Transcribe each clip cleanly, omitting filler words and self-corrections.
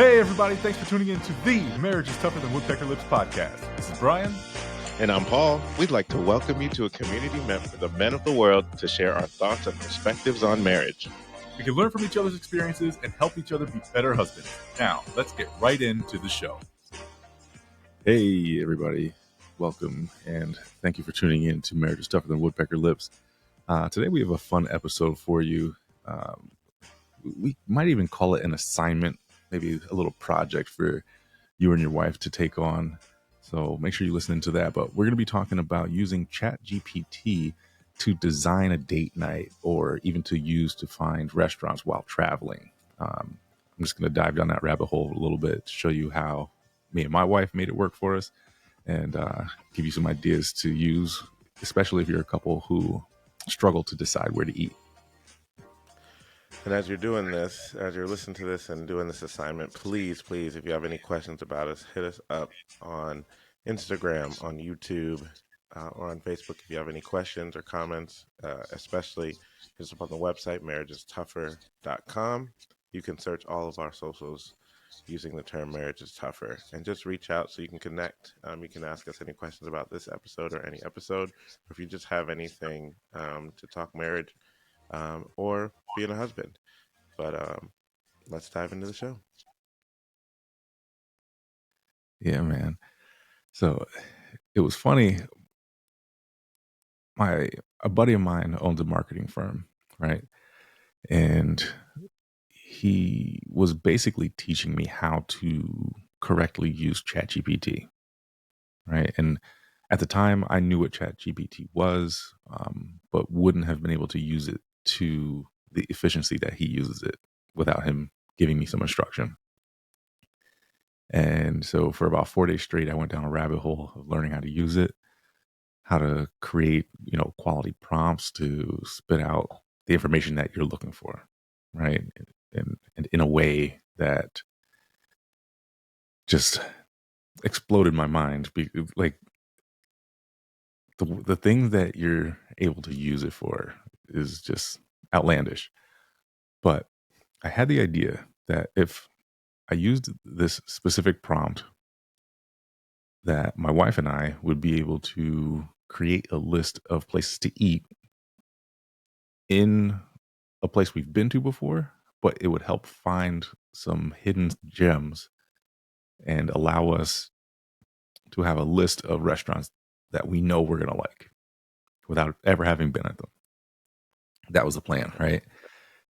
Hey, everybody. Thanks for tuning in to the Marriage is Tougher Than Woodpecker Lips podcast. This is Brian. And I'm Paul. We'd like to welcome you to a community meant for the men of the world to share our thoughts and perspectives on marriage. We can learn from each other's experiences and help each other be better husbands. Now, let's get right into the show. Hey, everybody. Welcome, and thank you for tuning in to Marriage is Tougher Than Woodpecker Lips. Today, we have a fun episode for you. We might even call it an assignment, maybe a little project for you and your wife to take on. So make sure you listen to that. But we're going to be talking about using Chat GPT to design a date night or even to use to find restaurants while traveling. I'm just going to dive down that rabbit hole a little bit to show you how me and my wife made it work for us and give you some ideas to use, especially if you're a couple who struggle to decide where to eat. And as you're doing this, as you're listening to this and doing this assignment, please, if you have any questions about us, hit us up on Instagram, on YouTube, or on Facebook if you have any questions or comments, especially hit us up on the website, marriageistoffer.com. You can search all of our socials using the term Marriage is Tougher and just reach out so you can connect. You can ask us any questions about this episode or any episode, or if you just have anything to talk marriage or being a husband. But let's dive into the show. Yeah, man. So it was funny. A buddy of mine owns a marketing firm, right? And he was basically teaching me how to correctly use Chat GPT, right? And at the time, I knew what Chat GPT was, but wouldn't have been able to use it to the efficiency that he uses it without him giving me some instruction. And so for about 4 days straight, I went down a rabbit hole of learning how to use it, how to create, quality prompts to spit out the information that you're looking for, right? And in a way that just exploded my mind. Like the thing that you're able to use it for is just outlandish. But I had the idea that if I used this specific prompt, that my wife and I would be able to create a list of places to eat in a place we've been to before, but it would help find some hidden gems and allow us to have a list of restaurants that we know we're going to like without ever having been at them. That was the plan, right?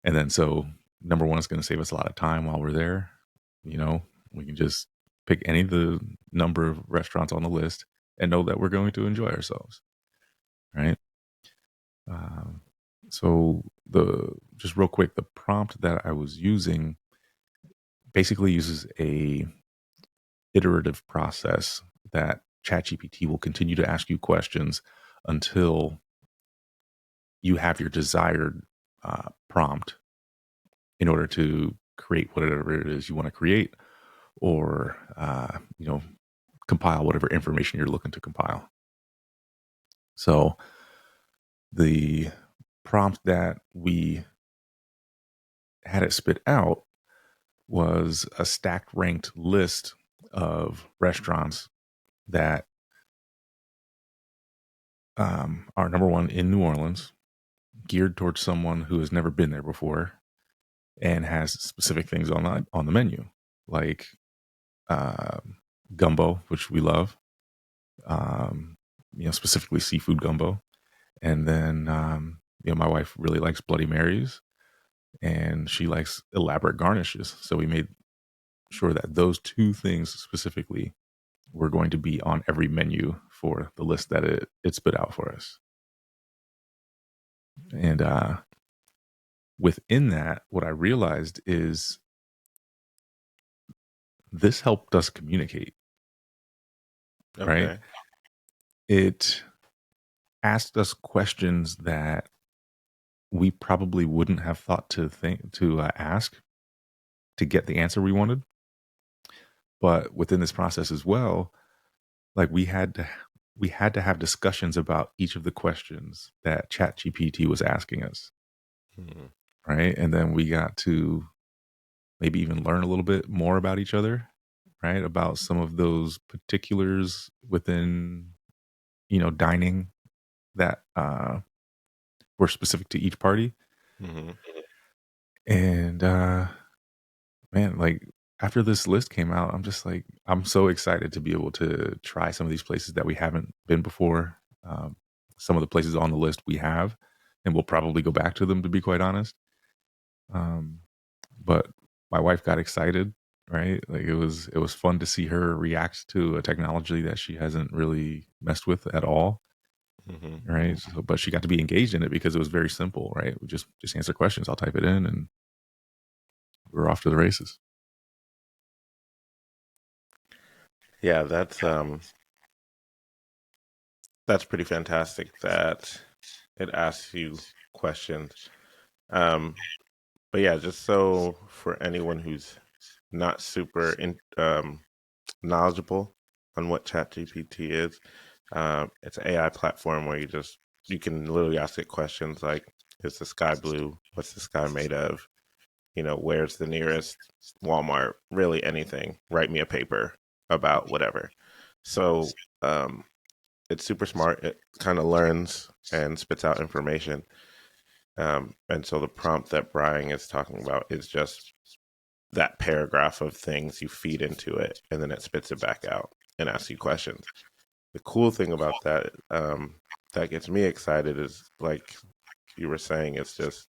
And then so number one, it's going to save us a lot of time while we're there. We can just pick any of the number of restaurants on the list and know that we're going to enjoy ourselves, right? So just real quick, the prompt that I was using basically uses a iterative process that ChatGPT will continue to ask you questions until you have your desired prompt in order to create whatever it is you want to create, or compile whatever information you're looking to compile. So the prompt that we had it spit out was a stacked ranked list of restaurants that are number one in New Orleans, geared towards someone who has never been there before and has specific things on the menu, like gumbo, which we love, specifically seafood gumbo. And then, my wife really likes Bloody Marys and she likes elaborate garnishes. So we made sure that those two things specifically were going to be on every menu for the list that it spit out for us. And within that, what I realized is this helped us communicate, right? It asked us questions that we probably wouldn't have thought to ask to get the answer we wanted. But within this process as well, like we had to have discussions about each of the questions that ChatGPT was asking us, right? And then we got to maybe even learn a little bit more about each other, right? About some of those particulars within, dining that were specific to each party. Hmm. And man, like after this list came out, I'm just like, I'm so excited to be able to try some of these places that we haven't been before. Um, some of the places on the list we have, and we'll probably go back to them, to be quite honest. Um, but my wife got excited, right? Like it was fun to see her react to a technology that she hasn't really messed with at all, Hmm. right? So, but she got to be engaged in it because it was very simple, right? We just answer questions. I'll type it in, and we're off to the races. Yeah, that's pretty fantastic that it asks you questions. Um, but yeah, just so for anyone who's not super knowledgeable on what Chat GPT is, it's an AI platform where you can literally ask it questions like, "Is the sky blue? What's the sky made of? Where's the nearest Walmart? Really anything. Write me a paper about whatever." So it's super smart. It kind of learns and spits out information. And so the prompt that Brian is talking about is just that paragraph of things you feed into it, and then it spits it back out and asks you questions. The cool thing about that, that gets me excited, is like you were saying, it's just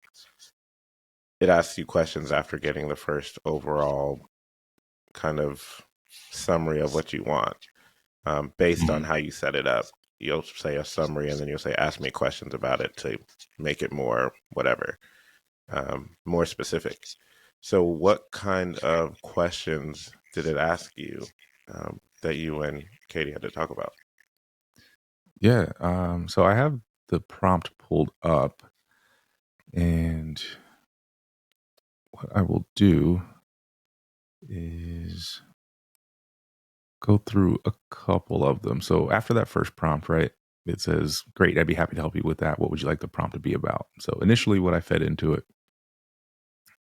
it asks you questions after getting the first overall kind of summary of what you want, based on Mhm. how you set it up. You'll say a summary, and then you'll say, "Ask me questions about it," to make it more whatever, more specific. So, what kind of questions did it ask you, that you and Katie had to talk about? Yeah. So I have the prompt pulled up, and what I will do is go through a couple of them. So after that first prompt, right, it says, "Great, I'd be happy to help you with that. What would you like the prompt to be about?" So initially, what I fed into it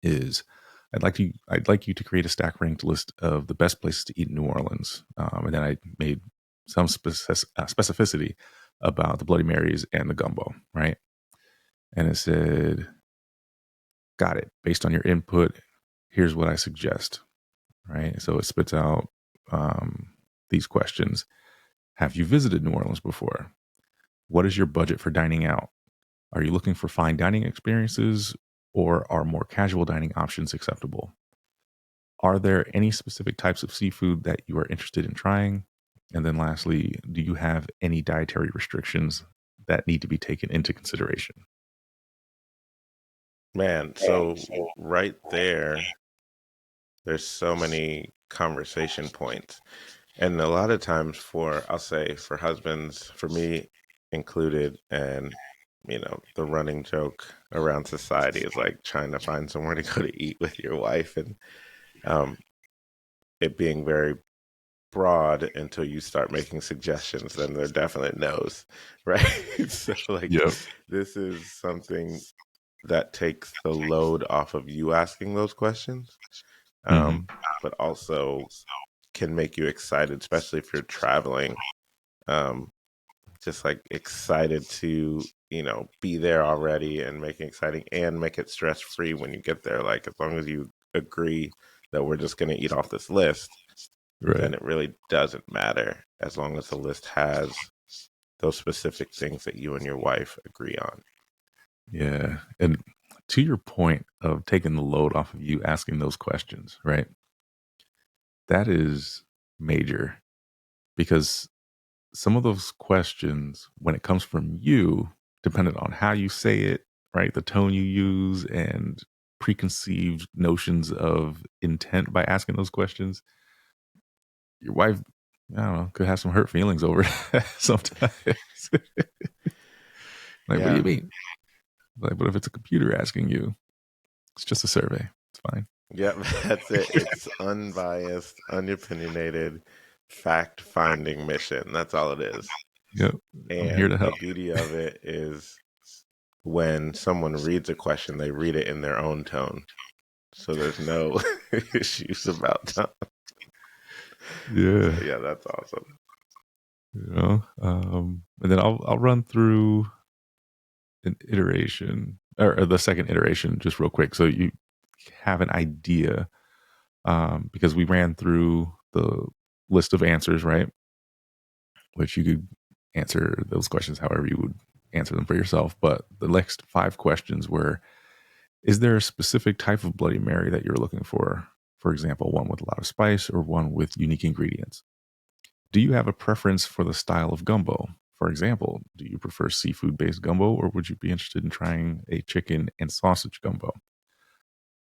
is, I'd like you to create a stack ranked list of the best places to eat in New Orleans, and then I made some specificity about the Bloody Marys and the gumbo, right? And it said, "Got it. Based on your input, here's what I suggest." Right? So it spits out these questions: Have you visited New Orleans before? What is your budget for dining out? Are you looking for fine dining experiences, or are more casual dining options acceptable? Are there any specific types of seafood that you are interested in trying? And then lastly, do you have any dietary restrictions that need to be taken into consideration? Man, so right there, there's so many conversation points. And a lot of times, I'll say, for husbands, for me included, and the running joke around society is like trying to find somewhere to go to eat with your wife, and um, it being very broad until you start making suggestions, then they're definite no's, right? So, like, Yep. this is something that takes the load off of you asking those questions, Hmm. um, but also can make you excited, especially if you're traveling. Um, just like excited to be there already, and make it exciting and make it stress free when you get there. Like, as long as you agree that we're just going to eat off this list, then Right. it really doesn't matter, as long as the list has those specific things that you and your wife agree on. Yeah. And to your point of taking the load off of you asking those questions, right? That is major, because some of those questions, when it comes from you, depending on how you say it, right, the tone you use, and preconceived notions of intent by asking those questions, your wife, I don't know, could have some hurt feelings over it sometimes. Like, what do you Yeah. mean? Like, what if it's a computer asking you? It's just a survey. It's fine. Yep. That's it. It's unbiased, unopinionated, fact finding mission. That's all it is. Yep. I'm here to And the help. beauty of it is, when someone reads a question, they read it in their own tone. so there's no issues about time. So Yeah. yeah, that's awesome. And then I'll run through an iteration or the second iteration just real quick, so you have an idea. Because we ran through the list of answers, right? Which you could answer those questions however you would answer them for yourself. But the next 5 questions were: is there a specific type of Bloody Mary that you're looking for? For example, one with a lot of spice or one with unique ingredients. Do you have a preference for the style of gumbo? For example, do you prefer seafood based gumbo or would you be interested in trying a chicken and sausage gumbo?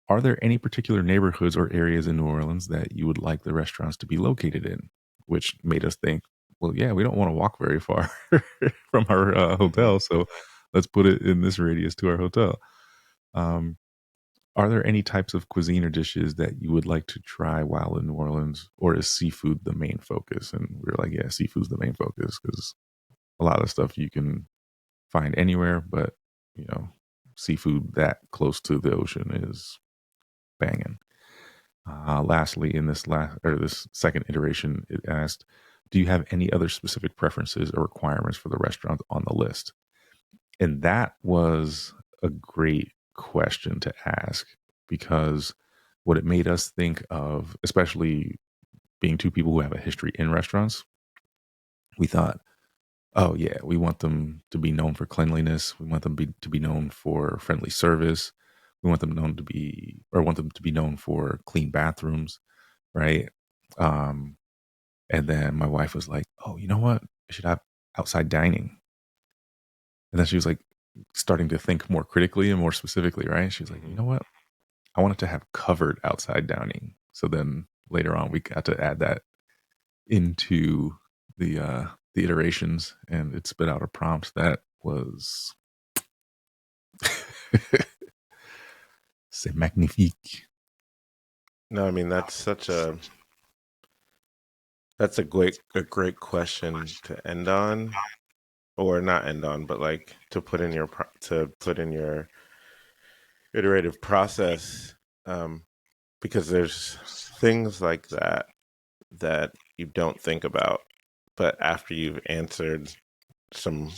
Are there any particular neighborhoods or areas in New Orleans that you would like the restaurants to be located in? Which made us think, well, yeah, we don't want to walk very far from our Hmm. hotel. So let's put it in this radius to our hotel. Um, are there any types of cuisine or dishes that you would like to try while in New Orleans, or is seafood the main focus? And we were like, yeah, seafood's the main focus because a lot of stuff you can find anywhere, but you know, seafood that close to the ocean is banging. Lastly, in this second iteration, it asked, "Do you have any other specific preferences or requirements for the restaurant on the list?" And that was a great question to ask because what it made us think of, especially being two people who have a history in restaurants, we thought, oh yeah, we want them to be known for cleanliness. We want them to be known for friendly service. We want them known to be, or want them to be known for clean bathrooms, right? Um, and then my wife was like, "Oh, you know what? I should have outside dining." And then she was like, starting to think more critically and more specifically, right? She was like, "You Hmm. know what? I wanted to have covered outside dining." So then later on, we got to add that into the iterations, and it spit out a prompt that was c'est magnifique. No, I mean that's a great question to end on, or not end on, but like to put in your iterative process, um, because there's things like that you don't think about, but after you've answered some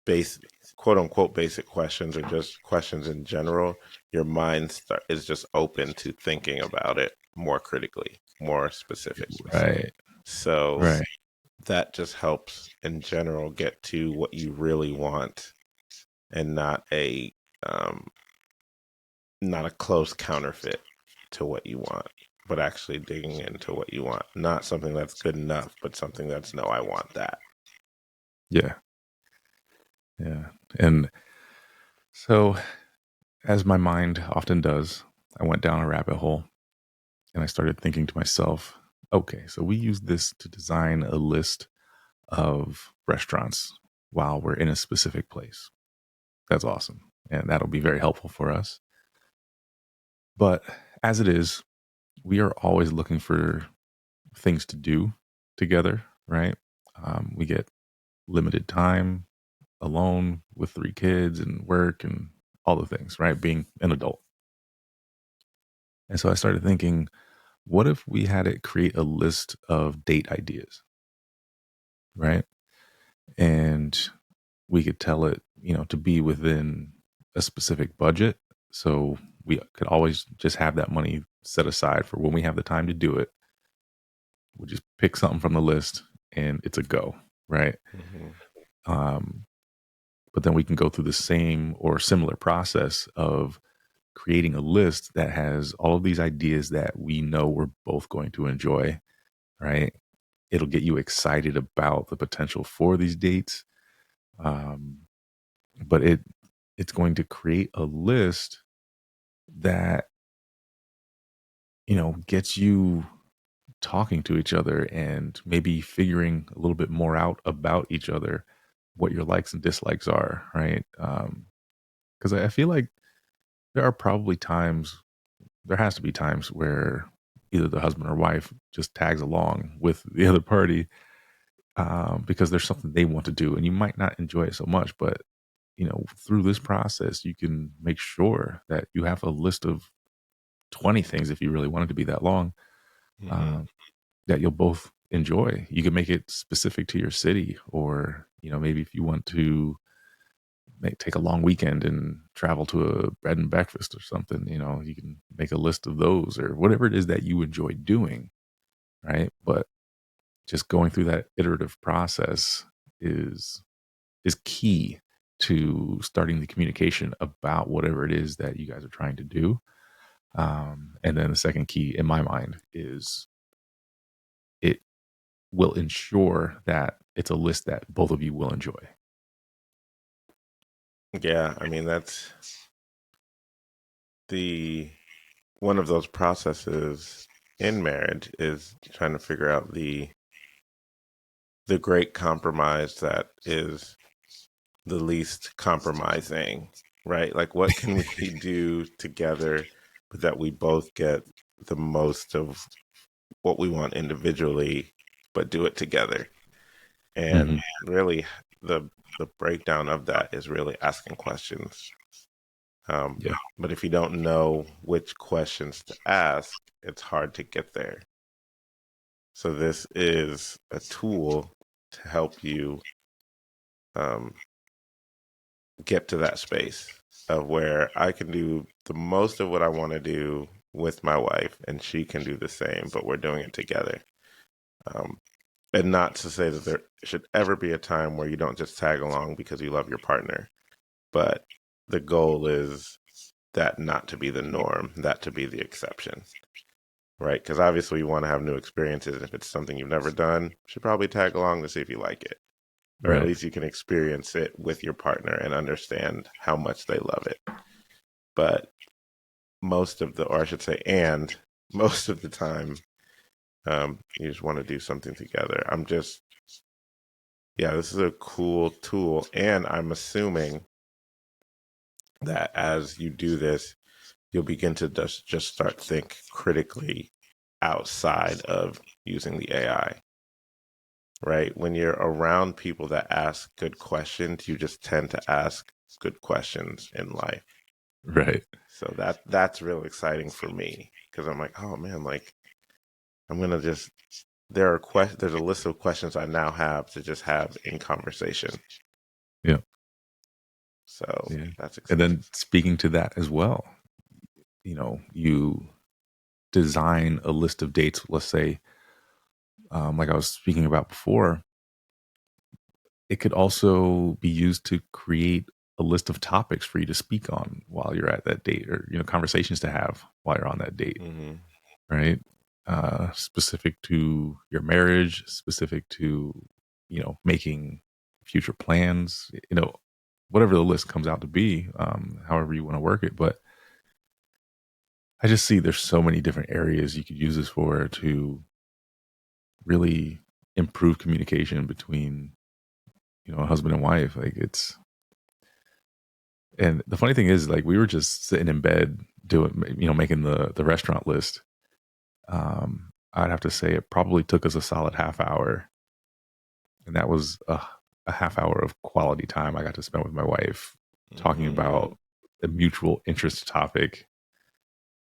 base quote unquote basic questions or just questions in general, your is just open to thinking about it more critically, more specifically. Right, So right. that just helps in general get to what you really want, and um not a close counterfeit to what you want, but actually digging into what you want. Not something that's good enough, but something that's no, I want that. Yeah, yeah. And so, as my mind often does, I went down a rabbit hole and I started thinking to myself, okay, so we use this to design a list of restaurants while we're in a specific place. That's awesome. And that'll be very helpful for us. But as it is, we are always looking for things to do together, right? We get limited time alone with 3 kids and work and all the things, right? Being an adult. And so I started thinking, what if we had it create a list of date ideas, right? And we could tell it, to be within a specific budget. So we could always just have that money set aside for when we have the time to do it. We'll just pick something from the list and it's a go, right? Hmm. Um, but then we can go through the same or similar process of creating a list that has all of these ideas that we know we're both going to enjoy, right? It'll get you excited about the potential for these dates. Um, but it's going to create a list that, gets you talking to each other and maybe figuring a little bit more out about each other, what your likes and dislikes are, right? Because I feel like there are probably times, there has to be times where either the husband or wife just tags along with the other party because there's something they want to do, and you might not enjoy it so much, but through this process, you can make sure that you have a list of 20 things if you really want it to be that long, Mm-hmm. um, that you'll both enjoy. You can make it specific to your city, or maybe if you want to take a long weekend and travel to a bread and breakfast or something, you can make a list of those or whatever it is that you enjoy doing, right? But just going through that iterative process is key to starting the communication about whatever it is that you guys are trying to do. And then the second key in my mind is it will ensure that it's a list that both of you will enjoy. Yeah, I mean that's the one of those processes in marriage is trying to figure out the great compromise that is the least compromising, right? Like what can we do together but that we both get the most of what we want individually but do it together. Hmm. And really the breakdown of that is really asking questions. Um, Yeah. but if you don't know which questions to ask, it's hard to get there. So this is a tool to help you um, get to that space of where I can do the most of what I want to do with my wife, and she can do the same, but we're doing it together. Um, and not to say that there should ever be a time where you don't just tag along because you love your partner, but the goal is that not to be the norm, that to be the exception, right? Because obviously you want to have new experiences. And if it's something you've never done, you should probably tag along to see if you like it, or at Right. least you can experience it with your partner and understand how much they love it. But most of the, or I should say, and most of the time, you just want to do something together. Yeah, this is a cool tool. And I'm assuming that as you do this, you'll begin to just start think critically outside of using the AI, right? When you're around people that ask good questions, you just tend to ask good questions in life. Right. So that's real exciting for me because I'm like, oh man, like I'm gonna just there's a list of questions I now have to just have in conversation. Yeah. So Yeah. that's And exciting. then speaking to that as well, you design a list of dates, let's say, like I was speaking about before. It could also be used to create a list of topics for you to speak on while you're at that date, or conversations to have while you're on that date, Hmm. right? Specific to your marriage, specific to making future plans, whatever the list comes out to be, however you want to work it. But I just see there's so many different areas you could use this for to really improve communication between a husband and wife. Like it's And the funny thing is, like, we were just sitting in bed doing, making the restaurant list. I'd have to say it probably took us a solid half hour, and that was a half hour of quality time I got to spend with my wife talking Hmm. about a mutual interest topic,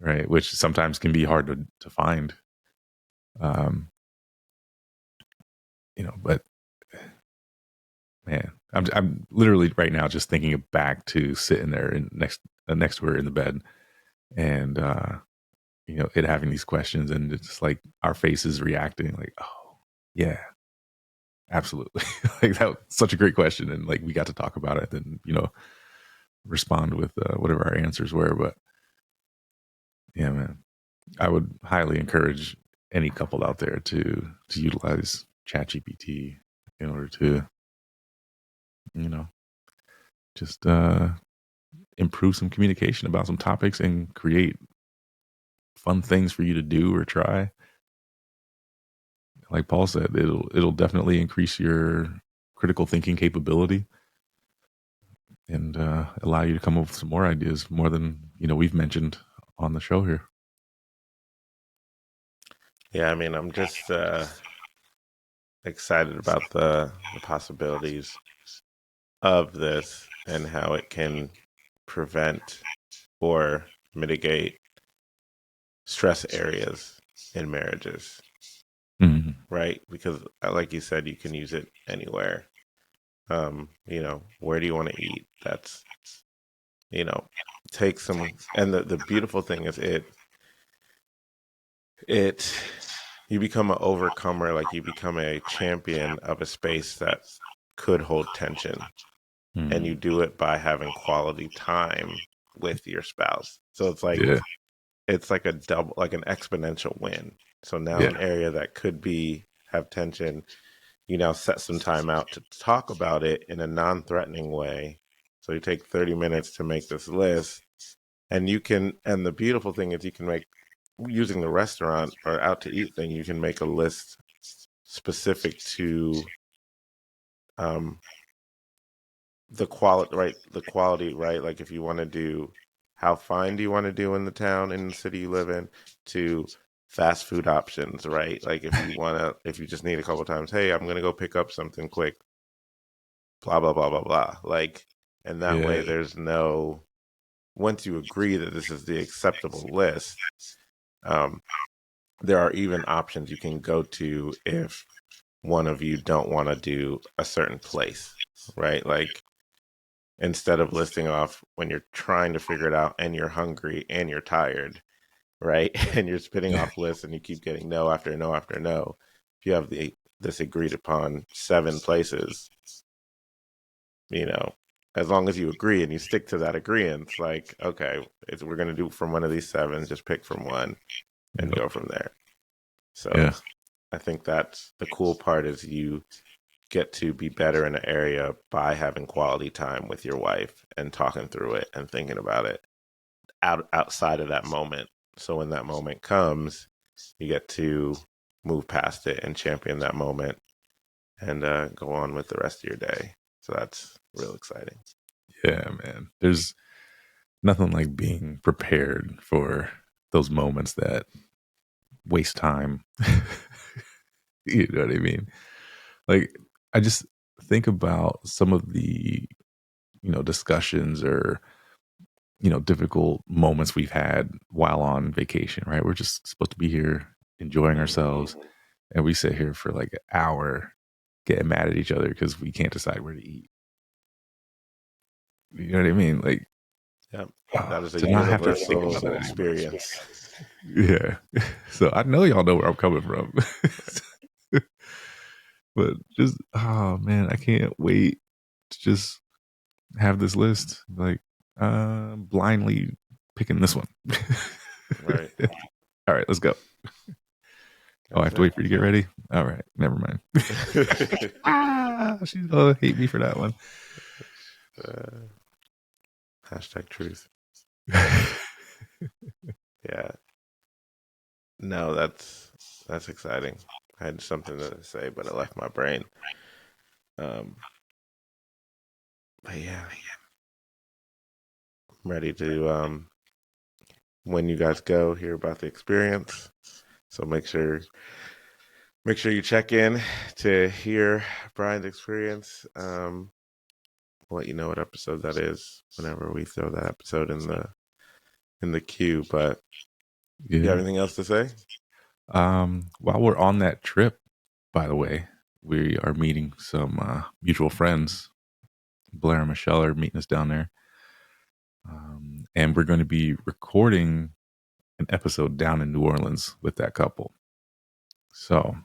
right? Which sometimes can be hard to find. Um, but man, I'm literally right now just thinking of back to sitting there and next to her in the bed, and it having these questions, and it's like our faces reacting like, oh yeah, absolutely. Like that was such a great question. And like, we got to talk about it, then, respond with whatever our answers were. But yeah, man, I would highly encourage any couple out there to utilize Chat GPT in order to, you know, just improve some communication about some topics and create fun things for you to do or try. Like Paul said, it'll definitely increase your critical thinking capability, and allow you to come up with some more ideas, more than we've mentioned on the show here. Yeah, I mean, I'm just excited about the possibilities of this and how it can prevent or mitigate stress areas in marriages, Mhm. right? Because, like you said, you can use it anywhere. Where do you want to eat? That's, you know, take some. And the beautiful thing is it you become an overcomer, like you become a champion of a space that could hold tension, and you Mhm. do it by having quality time with your spouse. So Yeah. it's like a double, like an exponential win. So now Yeah. an area that could be have tension, you now set some time out to talk about it in a non-threatening way. So you take 30 minutes to make this list, and the beautiful thing is you can make, using the restaurant or out to eat thing, you can make a list specific to um the quality, right? Like if you want to do, how fine do you want to do in the town, in the city you live in, to fast food options, right? Like if you just need a couple times, hey, I'm gonna go pick up something quick, blah blah blah blah blah, like, and that Yeah. way there's no, once you agree that this is the acceptable list, um there are even options you can go to if one of you don't want to do a certain place, right? Like, instead of listing off when you're trying to figure it out and you're hungry and you're tired, right? And you're spitting Yeah. off lists and you keep getting no after no after no. If you have this agreed upon 7 places, you know, as long as you agree and you stick to that agreement, it's like, okay, we're going to do from one of these 7, just pick from one and Yep. go from there. Yeah. So I think that's the cool part, is you get to be better in an area by having quality time with your wife and talking through it and thinking about it outside of that moment. So when that moment comes, you get to move past it and champion that moment, and go on with the rest of your day. So that's real exciting. Yeah, man. There's nothing like being prepared for those moments that waste time. You know what I mean? Like, I just think about some of the, discussions or, difficult moments we've had while on vacation, right? We're just supposed to be here enjoying Mm-hmm. ourselves. And we sit here for like an hour getting mad at each other because we can't decide where to eat. You know what I mean? Like, Yep. That is a to not have to think about universal that anymore. experience. Yeah. So I know y'all know where I'm coming from. But just, oh man, I can't wait to just have this list. Like, blindly picking this one. Right. All right, let's go. Oh, I That's have to wait it. for you to get ready. All right, never mind. She's gonna hate me for that one. uh, hashtag truth. Yeah. No, that's exciting. I had something to say, but it left my brain. Um, but yeah, I'm ready to, when you guys go, hear about the experience. So make sure you check in to hear Brian's experience. We'll let you know what episode that is whenever we throw that episode in the queue. But you have Yeah. anything else to say? While we're on that trip, by the way, we are meeting some mutual friends. Blair and Michelle are meeting us down there. And we're going to be recording an episode down in New Orleans with that couple. So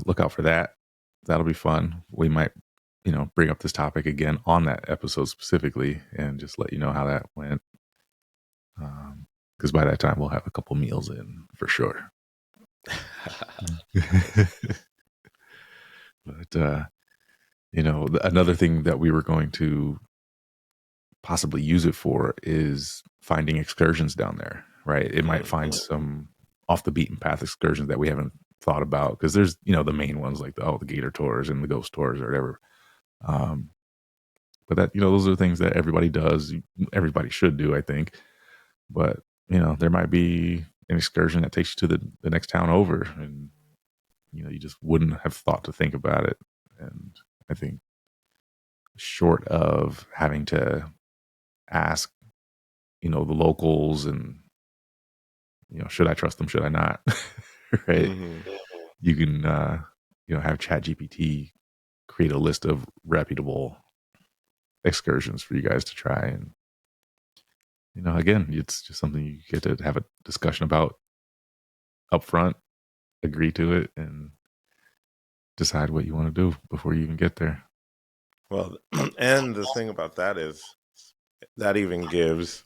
look out for that. That'll be fun. We might, bring up this topic again on that episode specifically and just let you know how that went. Because by that time, we'll have a couple meals in for sure. But, another thing that we were going to possibly use it for is finding excursions down there, right? It might find some off the beaten path excursions that we haven't thought about because there's, the main ones like the gator tours and the ghost tours or whatever. Um, but that, those are things that everybody does. Everybody should do, I think. But, there might be an excursion that takes you to the next town over and, you just wouldn't have thought to think about it. And I think short of having to ask, the locals and should I trust them? Should I not? Right. Mm-hmm. You can, have Chat GPT create a list of reputable excursions for you guys to try. And, again, it's just something you get to have a discussion about up front, agree to it, and decide what you want to do before you even get there. Well, and the thing about that is that even gives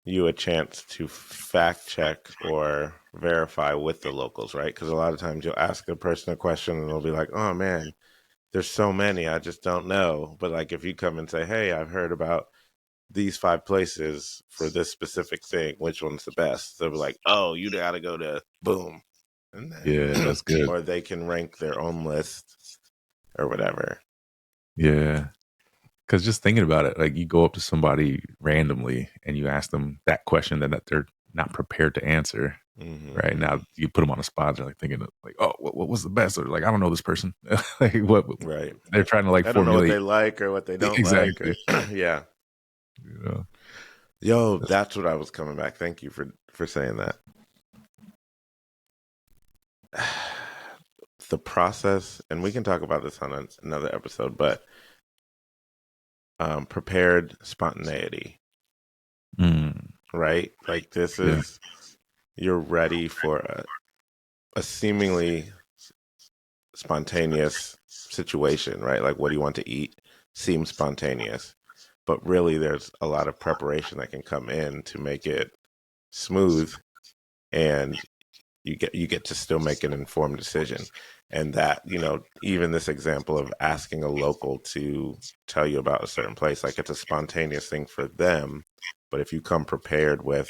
you a chance to fact check or verify with the locals, right? Because a lot of times you'll ask a person a question and they'll be like, oh man, there's so many, I just don't know. But like if you come and say, hey, I've heard about these 5 places for this specific thing, which one's the best? They'll be like, oh, you gotta go to boom. And Yeah, then, that's good. or they can rank their own list or whatever. Yeah. Because just thinking about it, like you go up to somebody randomly and you ask them that question that they're not prepared to answer. Mm-hmm. Right now, you put them on the spot. They're like thinking, like, "Oh, what was the best?" Or like, "I don't know this person." Like, what Right. they're trying to like I don't know what they formulate like or what they don't like. exactly. Yeah. You know, Yo, that's what I was coming back. Thank you for saying that. The process, and we can talk about this on another episode, but prepared spontaneity, right? Like this yeah, is, you're ready for a seemingly spontaneous situation, right? Like what do you want to eat seems spontaneous, but really there's a lot of preparation that can come in to make it smooth, and you get to still make an informed decision. And that, even this example of asking a local to tell you about a certain place, like it's a spontaneous thing for them, but if you come prepared with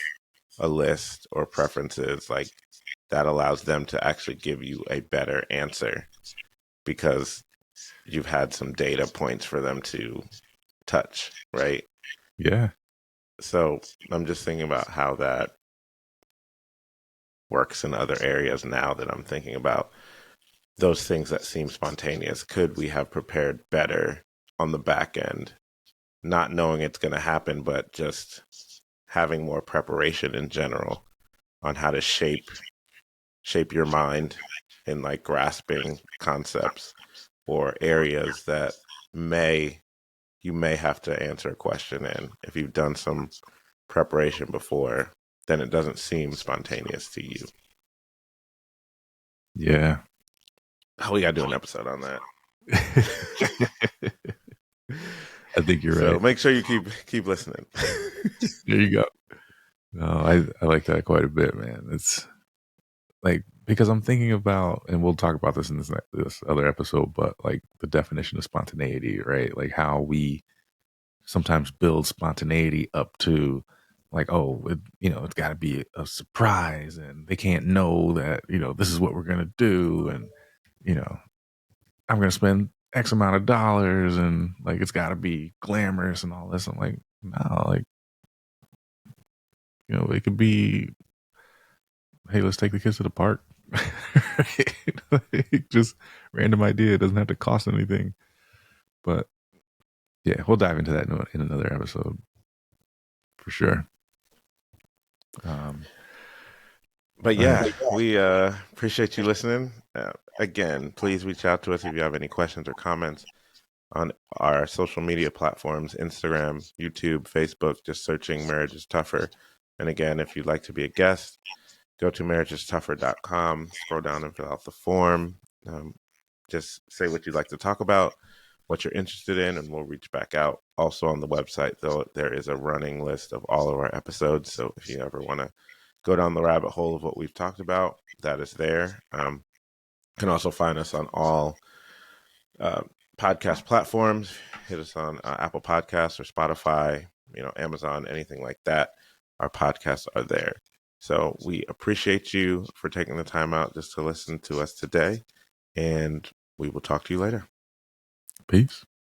a list or preferences, like that allows them to actually give you a better answer because you've had some data points for them to touch, right? yeah, So I'm just thinking about how that works in other areas now that I'm thinking about those things that seem spontaneous. Could we have prepared better on the back end, not knowing it's going to happen, but just having more preparation in general on how to shape your mind in like grasping concepts or areas that you may have to answer a question in. If you've done some preparation before, then it doesn't seem spontaneous to you. yeah. Oh, we got to do an episode on that. I think you're So right. make sure you keep listening. There you go. No, I like that quite a bit, man. It's like because I'm thinking about, and we'll talk about this in this other episode, but like the definition of spontaneity, right? Like how we sometimes build spontaneity up to like, oh, it's got to be a surprise, and they can't know that this is what we're gonna do, and you know I'm gonna spend X amount of dollars, and like it's got to be glamorous and all this. I'm like, no, like it could be, hey, let's take the kids to the park. Like, just random idea. It doesn't have to cost anything. But yeah, we'll dive into that in another episode for sure. But All yeah, right. we appreciate you listening. Again, please reach out to us if you have any questions or comments on our social media platforms: Instagram, YouTube, Facebook, just searching Marriage is Tougher. And again, if you'd like to be a guest, go to marriageistoffer.com, scroll down and fill out the form. Just say what you'd like to talk about, what you're interested in, and we'll reach back out. Also on the website, though, there is a running list of all of our episodes. So if you ever want to go down the rabbit hole of what we've talked about, that is there. You can also find us on all podcast platforms. Hit us on Apple Podcasts or Spotify, Amazon, anything like that. Our podcasts are there. So we appreciate you for taking the time out just to listen to us today, and we will talk to you later. Peace.